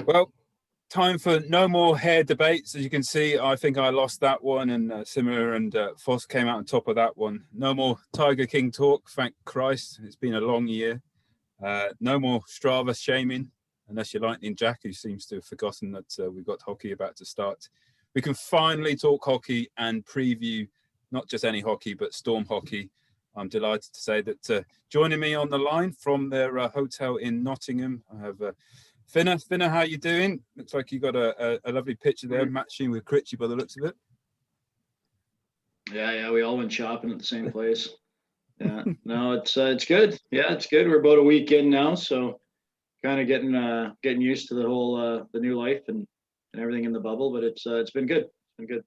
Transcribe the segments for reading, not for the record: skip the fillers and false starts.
Well, time for no more hair debates. As you can see, I think I lost that one, and Simmer and Fawce came out on top of that one. No more Tiger King talk, thank Christ. It's been a long year. No more Strava shaming, unless you're Lightning Jack, who seems to have forgotten that we've got hockey about to start. We can finally talk hockey and preview not just any hockey, but Storm hockey. I'm delighted to say that joining me on the line from their hotel in Nottingham, I have Finna. Finna, how you doing? Looks like you got a lovely picture there, matching with Critchy by the looks of it. Yeah, we all went shopping at the same place. Yeah, no, it's good. Yeah, it's good. We're about a week in now, so kind of getting used to the whole the new life and everything in the bubble. But it's been good. It's been good.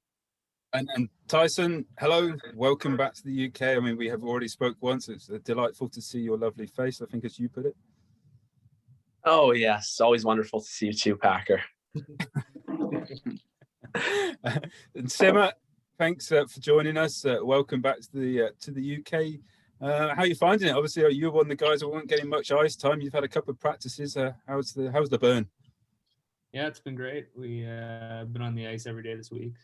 And Tyson, hello, welcome back to the UK. I mean, we have already spoke once. It's delightful to see your lovely face, I think, as you put it. Oh, yes. Always wonderful to see you too, Packer. And Simmer, thanks for joining us. Welcome back to the UK. How are you finding it? Obviously, you're one of the guys who weren't getting much ice time. You've had a couple of practices. How's the burn? Yeah, it's been great. We been on the ice every day this week.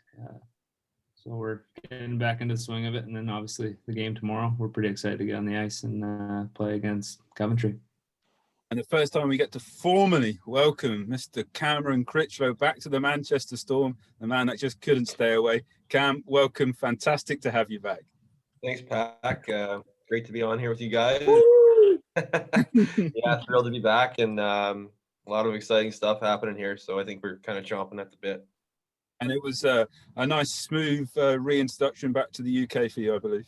So we're getting back into the swing of it. And then obviously the game tomorrow, we're pretty excited to get on the ice and play against Coventry. And the first time we get to formally welcome Mr. Cameron Critchlow back to the Manchester Storm, the man that just couldn't stay away. Cam, welcome. Fantastic to have you back. Thanks, Pac. Great to be on here with you guys. Yeah, thrilled to be back, and a lot of exciting stuff happening here. So I think we're kind of chomping at the bit. And it was a nice, smooth reintroduction back to the UK for you, I believe.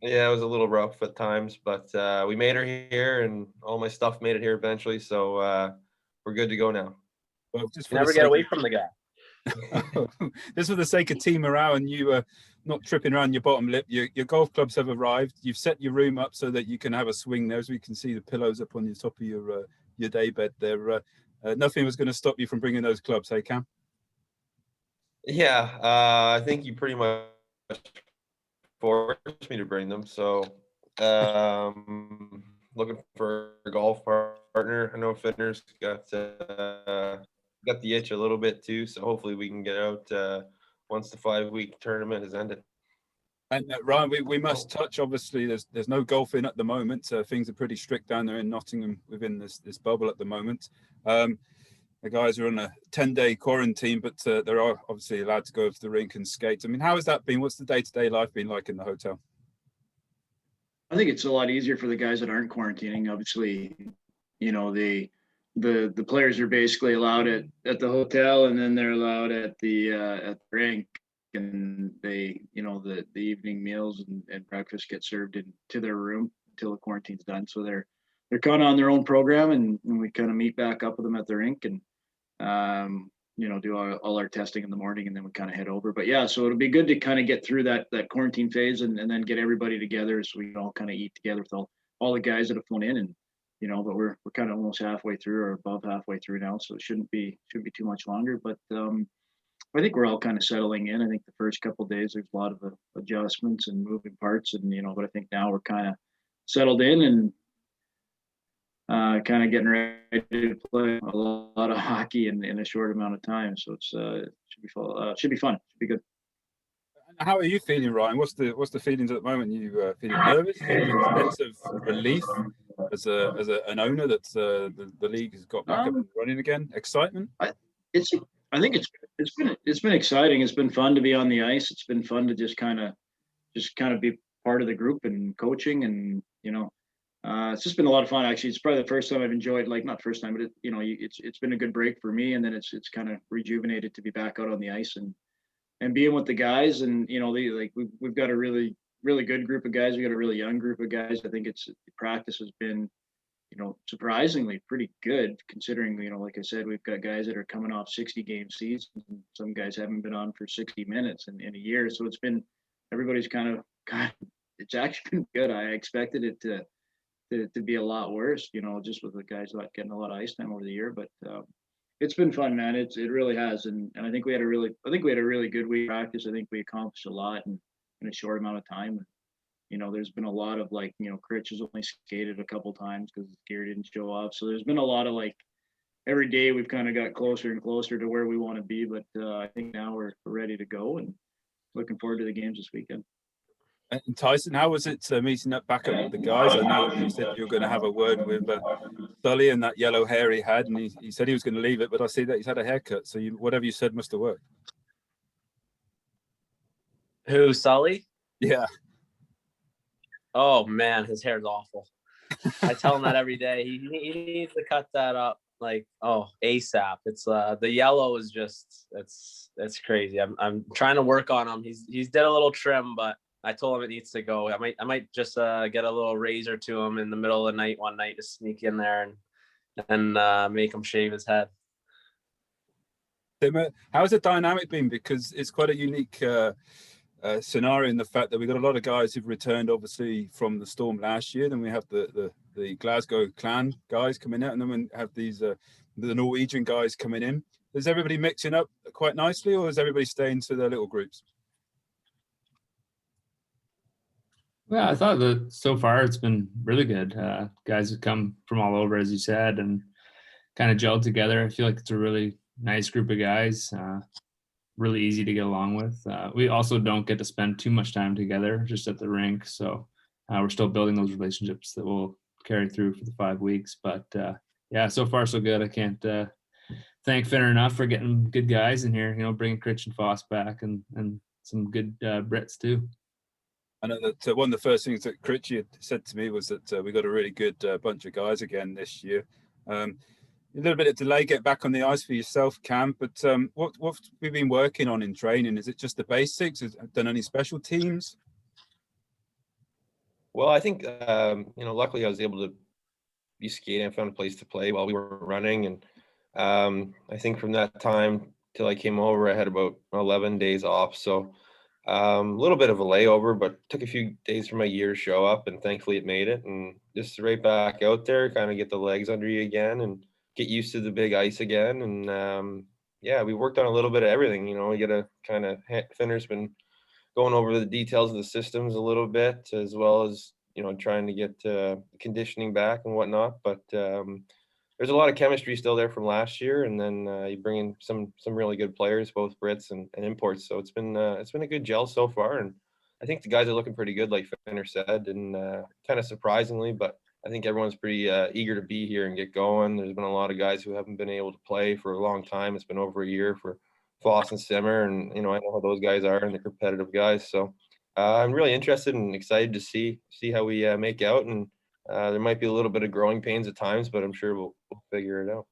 Yeah, it was a little rough at times, but we made her here, and all my stuff made it here eventually. So we're good to go now. Well, just never get away from the guy. Just for the sake of team morale and you not tripping around your bottom lip, your golf clubs have arrived. You've set your room up so that you can have a swing there, as we can see the pillows up on the top of your day bed there. Nothing was going to stop you from bringing those clubs, hey, Cam? Yeah, I think you pretty much forced me to bring them. So looking for a golf partner. I know Finner's got the itch a little bit too, so hopefully we can get out once the 5-week tournament has ended. And Ryan, we must touch, obviously there's no golf in at the moment. Things are pretty strict down there in Nottingham within this bubble at the moment. The guys are on a 10-day quarantine, but they're obviously allowed to go to the rink and skate. I mean, how has that been? What's the day-to-day life been like in the hotel? I think it's a lot easier for the guys that aren't quarantining. Obviously, you know, the players are basically allowed at the hotel, and then they're allowed at the rink, and they, you know, the evening meals and breakfast get served into their room until the quarantine's done. So they're kind of on their own program, and we kind of meet back up with them at the rink and you know, do all our testing in the morning, and then we kind of head over. But yeah, so it'll be good to kind of get through that quarantine phase and then get everybody together so we can all kind of eat together with all the guys that have flown in. And you know, but we're kind of almost halfway through or above halfway through now, so it shouldn't be too much longer. But I think we're all kind of settling in. I think the first couple of days there's a lot of adjustments and moving parts, and you know, but I think now we're kind of settled in and kind of getting ready to play a lot of hockey in a short amount of time. So it should be fun. Should be good. How are you feeling, Ryan? What's the feelings at the moment? You feeling nervous? A sense of relief as an owner that the league has got back up and running again? Excitement? I think it's been exciting. It's been fun to be on the ice. It's been fun to just kind of be part of the group and coaching, and you know. It's just been a lot of fun, actually. It's probably the first time I've enjoyed, like, not first time, but it's been a good break for me, and then it's kind of rejuvenated to be back out on the ice and being with the guys. And you know, we've got a really good group of guys. We got a really young group of guys. I think practice has been, you know, surprisingly pretty good, considering, you know, like I said, we've got guys that are coming off 60-game seasons, and some guys haven't been on for 60 minutes in a year. So it's been, everybody's kind of it's actually been good. I expected it to be a lot worse, you know, just with the guys not getting a lot of ice time over the year. But it's been fun, man. It really has, and I think we had a really good week of practice. I think we accomplished a lot in a short amount of time. You know, there's been a lot of, like, you know, Critch has only skated a couple times because his gear didn't show up. So there's been a lot of, like, every day we've kind of got closer and closer to where we want to be. But I think now we're ready to go and looking forward to the games this weekend. And Tyson, how was it meeting up back up with the guys? I know you said you were going to have a word with Sully and that yellow hair he had, and he said he was going to leave it, but I see that he's had a haircut. So whatever you said must have worked. Who, Sully? Yeah. Oh man, his hair's awful. I tell him that every day. He needs to cut that up like ASAP. It's the yellow is just it's crazy. I'm trying to work on him. He's did a little trim, but I told him it needs to go. I might just get a little razor to him in the middle of the night one night to sneak in there and make him shave his head. How's the dynamic been? Because it's quite a unique scenario in the fact that we've got a lot of guys who've returned obviously from the Storm last year. Then we have the Glasgow Clan guys coming out, and then we have these the Norwegian guys coming in. Is everybody mixing up quite nicely, or is everybody staying to their little groups? Yeah, I thought that so far it's been really good. Guys have come from all over, as you said, and kind of gelled together. I feel like it's a really nice group of guys, really easy to get along with. We also don't get to spend too much time together just at the rink, so we're still building those relationships that will carry through for the 5 weeks. But yeah, so far so good. I can't thank Finner enough for getting good guys in here, bringing Critch and Fawce back and some good Brits too. I know that one of the first things that Critchy had said to me was that we got a really good bunch of guys again this year. A little bit of delay get back on the ice for yourself, Cam, but what have we been working on in training? Is it just the basics? Has done any special teams? Well, I think luckily I was able to be skating. I found a place to play while we were running, and I think from that time till I came over, I had about 11 days off. So a little bit of a layover, but took a few days for my year to show up, and thankfully it made it. And just right back out there, kind of get the legs under you again and get used to the big ice again. And yeah, we worked on a little bit of everything. We get a kind of Finner's been going over the details of the systems a little bit, as well as trying to get conditioning back and whatnot. But there's a lot of chemistry still there from last year, and then you bring in some really good players, both Brits and imports. So it's been a good gel so far, and I think the guys are looking pretty good, like Finner said, and kind of surprisingly, but I think everyone's pretty eager to be here and get going. There's been a lot of guys who haven't been able to play for a long time. It's been over a year for Fawce and Simmer, and I know how those guys are, and they're competitive guys. So I'm really interested and excited to see how we make out, and there might be a little bit of growing pains at times, but I'm sure we'll figure it out.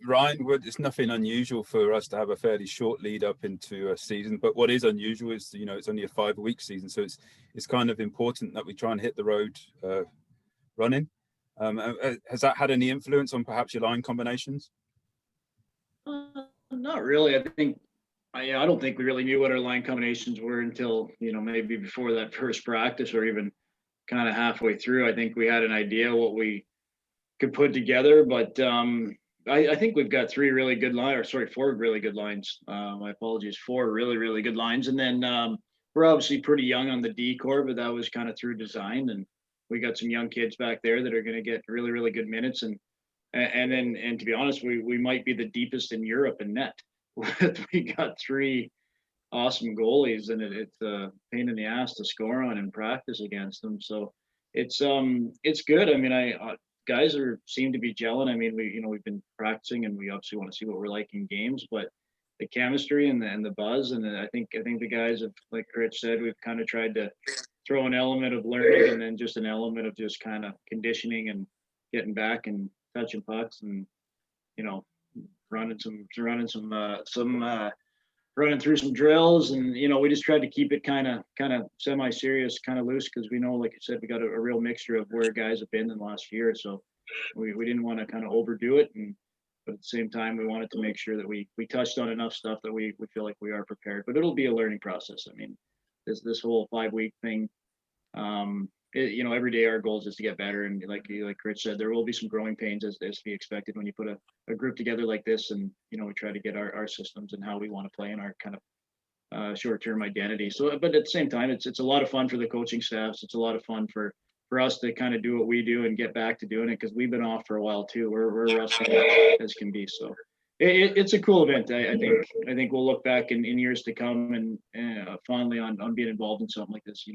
Ryan, it's nothing unusual for us to have a fairly short lead up into a season, but what is unusual is it's only a 5-week season, so it's kind of important that we try and hit the road running. Has that had any influence on perhaps your line combinations? Not really. I don't think we really knew what our line combinations were until maybe before that first practice, or even kind of halfway through. I think we had an idea what we could put together, but I think we've got four really good lines. My apologies, 4 really, really good lines. And then we're obviously pretty young on the D core, but that was kind of through design. And we got some young kids back there that are going to get really, really good minutes. And to be honest, we might be the deepest in Europe in net. We got 3 awesome goalies, and it's a pain in the ass to score on in practice against them. So it's good. I mean, guys seem to be gelling. I mean, we've been practicing, and we obviously want to see what we're like in games, but the chemistry and the buzz, and I think the guys have, like Critch said, we've kind of tried to throw an element of learning and then just an element of just kind of conditioning and getting back and touching pucks and running through some drills, and we just tried to keep it kind of semi-serious, kind of loose, because we know, like I said, we got a real mixture of where guys have been in the last year, so we didn't want to kind of overdo it, but at the same time we wanted to make sure that we touched on enough stuff that we feel like we are prepared. But it'll be a learning process. I mean, this whole 5-week thing, every day our goal is just to get better, and like Rich said, there will be some growing pains as to be expected when you put a group together like this, and we try to get our systems and how we want to play and our kind of short-term identity. So, but at the same time, it's a lot of fun for the coaching staffs. It's a lot of fun for for us to kind of do what we do and get back to doing it, because we've been off for a while too. We're rusty as can be. So it's a cool event. I think we'll look back in years to come and fondly on being involved in something like this.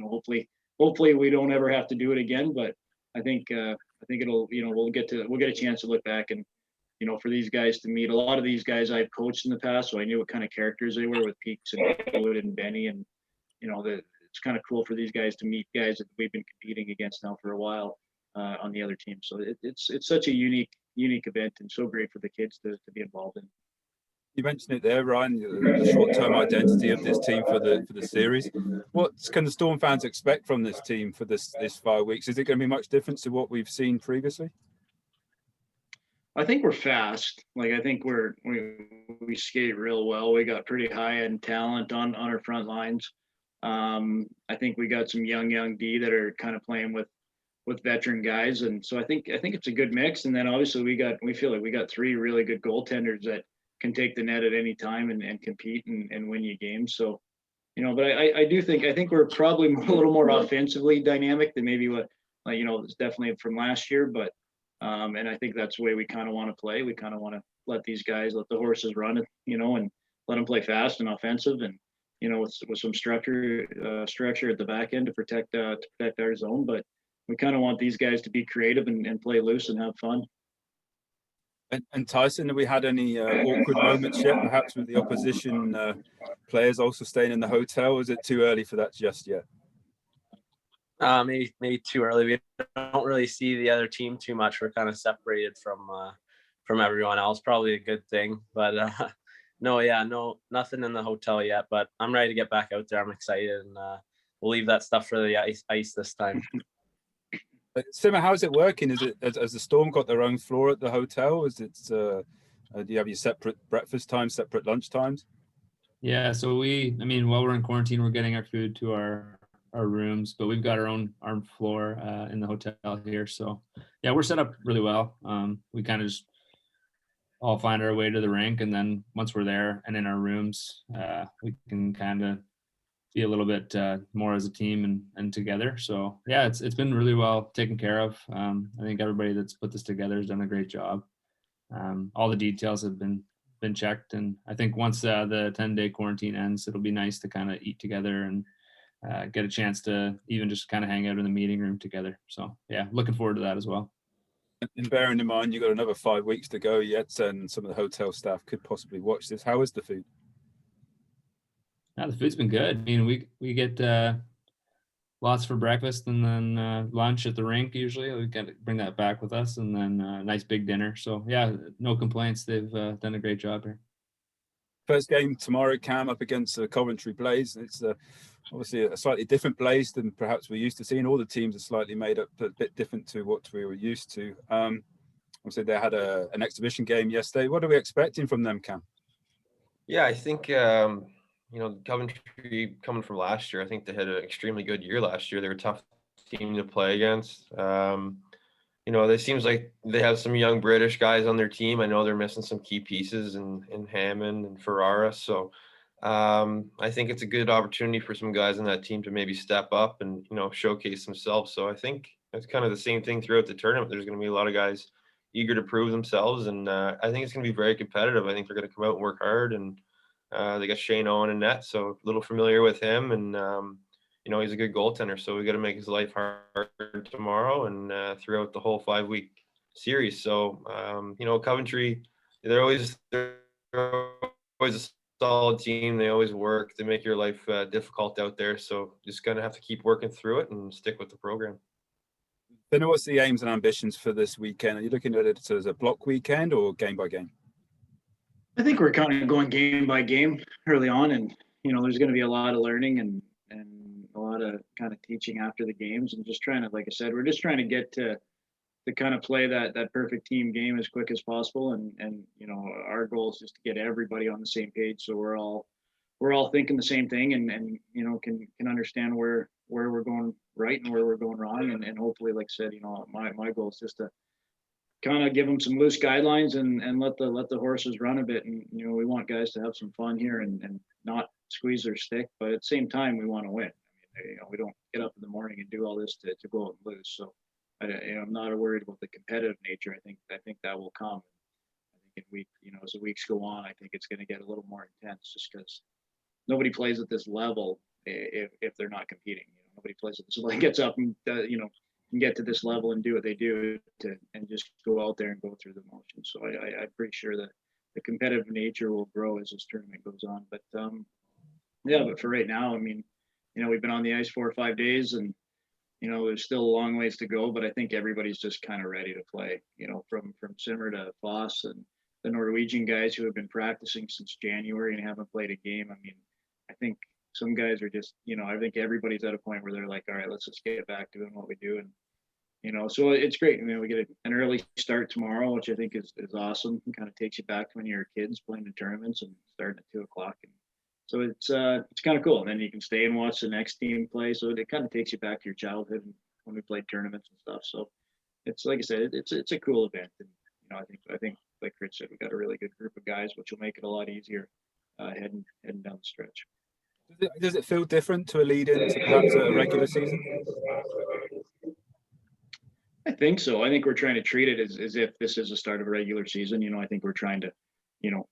Hopefully we don't ever have to do it again. But I think it'll, we'll get a chance to look back and, for these guys to meet a lot of these guys I've coached in the past, so I knew what kind of characters they were with Peaks and Wood and Benny, and it's kind of cool for these guys to meet guys that we've been competing against now for a while on the other team. So it's such a unique event, and so great for the kids to be involved in. You mentioned it there, Ryan, the short-term identity of this team for the series. What can the Storm fans expect from this team for this 5 weeks? Is it going to be much different to what we've seen previously? I think we're fast. Like, I think we skate real well. We got pretty high-end talent on our front lines. I think we got some young D that are kind of playing with veteran guys, and so I think it's a good mix. And then obviously we feel like we got 3 really good goaltenders that can take the net at any time and compete and win you games. So, but I think we're probably a little more offensively dynamic than maybe what it's definitely from last year, but. And I think that's the way we kind of want to play. We kind of want to let these guys, let the horses run it, and let them play fast and offensive, and with some structure at the back end to protect our zone. But we kind of want these guys to be creative and play loose and have fun. And Tyson, have we had any awkward moments yet, perhaps with the opposition players also staying in the hotel? Or is it too early for that just yet? Maybe too early. We don't really see the other team too much. We're kind of separated from everyone else. Probably a good thing. But no, nothing in the hotel yet. But I'm ready to get back out there. I'm excited, and we'll leave that stuff for the ice this time. Simmer, how's it working? Is it has the Storm got their own floor at the hotel? Is it do you have your separate breakfast times, separate lunch times? Yeah, so while we're in quarantine, we're getting our food to our rooms, but we've got our own floor in the hotel here. So yeah, we're set up really well. We kind of just all find our way to the rink, and then once we're there and in our rooms, we can kind of be a little bit more as a team and together. So yeah, it's been really well taken care of. I think everybody that's put this together has done a great job. All the details have been checked, and I think once the 10-day quarantine ends, it'll be nice to kind of eat together and get a chance to even just kind of hang out in the meeting room together. So yeah, looking forward to that as well. And bearing in mind, you've got another 5 weeks to go yet, and some of the hotel staff could possibly watch this. How is the food? Yeah, the food's been good. I mean, we get lots for breakfast, and then lunch at the rink. Usually we got to bring that back with us, and then a nice big dinner. So yeah, no complaints. They've done a great job here. First game tomorrow, Cam, up against the Coventry Blaze. It's obviously a slightly different Blaze than perhaps we're used to seeing. All the teams are slightly made up, a bit different to what we were used to. Obviously, they had an exhibition game yesterday. What are we expecting from them, Cam? Yeah, I think, Coventry coming from last year, I think they had an extremely good year last year. They were a tough team to play against. It seems like they have some young British guys on their team. I know they're missing some key pieces in Hammond and Ferrara. So I think it's a good opportunity for some guys on that team to maybe step up and, showcase themselves. So I think it's kind of the same thing throughout the tournament. There's going to be a lot of guys eager to prove themselves. And I think it's going to be very competitive. I think they're going to come out and work hard. And they got Shane Owen in net, so a little familiar with him. And, he's a good goaltender, so we got to make his life hard tomorrow and throughout the whole 5-week series. So, Coventry, they're always a solid team. They always work. They make your life difficult out there. So just going to have to keep working through it and stick with the program. Then what's the aims and ambitions for this weekend? Are you looking at it as a block weekend or game by game? I think we're kind of going game by game early on, and there's going to be a lot of learning and a lot of kind of teaching after the games, and just trying to, like I said, we're just trying to get to kind of play that perfect team game as quick as possible, and our goal is just to get everybody on the same page, so we're all thinking the same thing, and can understand where we're going right and where we're going wrong, and hopefully, like I said, my goal is just to kind of give them some loose guidelines and let the horses run a bit. And, we want guys to have some fun here and not squeeze their stick, but at the same time, we want to win. I mean, We don't get up in the morning and do all this to go out and lose. So I'm not worried about the competitive nature. I think that will come. I think as the weeks go on, I think it's going to get a little more intense, just because nobody plays at this level if they're not competing. Nobody plays at this level, gets up and can get to this level and do what they do and just go out there and go through the motions. So I'm pretty sure that the competitive nature will grow as this tournament goes on. But but for right now, I mean, we've been on the ice 4 or 5 days, and there's still a long ways to go. But I think everybody's just kind of ready to play. From Simmer to Fawce and the Norwegian guys who have been practicing since January and haven't played a game. I mean, I think some guys are just, I think everybody's at a point where they're like, all right, let's just get back to doing what we do. And, so it's great. We get an early start tomorrow, which I think is awesome. It kind of takes you back to when you were kids playing in tournaments and starting at 2:00. And so it's kind of cool. And then you can stay and watch the next team play. So it kind of takes you back to your childhood when we played tournaments and stuff. So it's, like I said, it's a cool event. And, I think like Rich said, we got a really good group of guys, which will make it a lot easier heading down the stretch. Does it feel different to a lead into perhaps a regular season? I think so. I think we're trying to treat it as if this is the start of a regular season. I think we're trying to,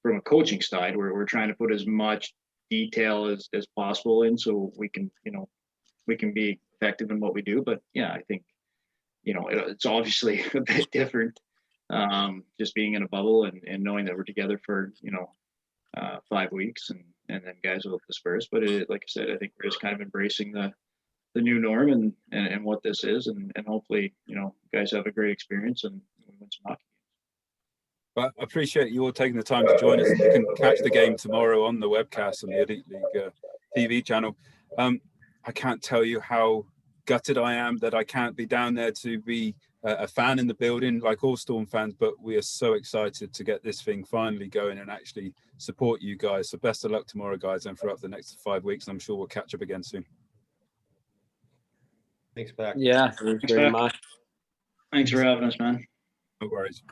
from a coaching side, we're trying to put as much detail as possible in, so we can be effective in what we do. But yeah, I think, it's obviously a bit different, just being in a bubble and knowing that we're together for, 5 weeks and then guys will disperse. But like I said, I think we're just kind of embracing the new norm and what this is, and hopefully, guys have a great experience and we win some hockey games. But I appreciate you all taking the time to join us. You can catch the game tomorrow on the webcast on the Elite League TV channel. I can't tell you how gutted I am that I can't be down there to be a fan in the building like all Storm fans, but we are so excited to get this thing finally going and actually support you guys. So best of luck tomorrow, guys, and throughout the next 5 weeks. I'm sure we'll catch up again soon. Thanks, Pac. Yeah, thanks very much. Thanks for having us, man. No worries.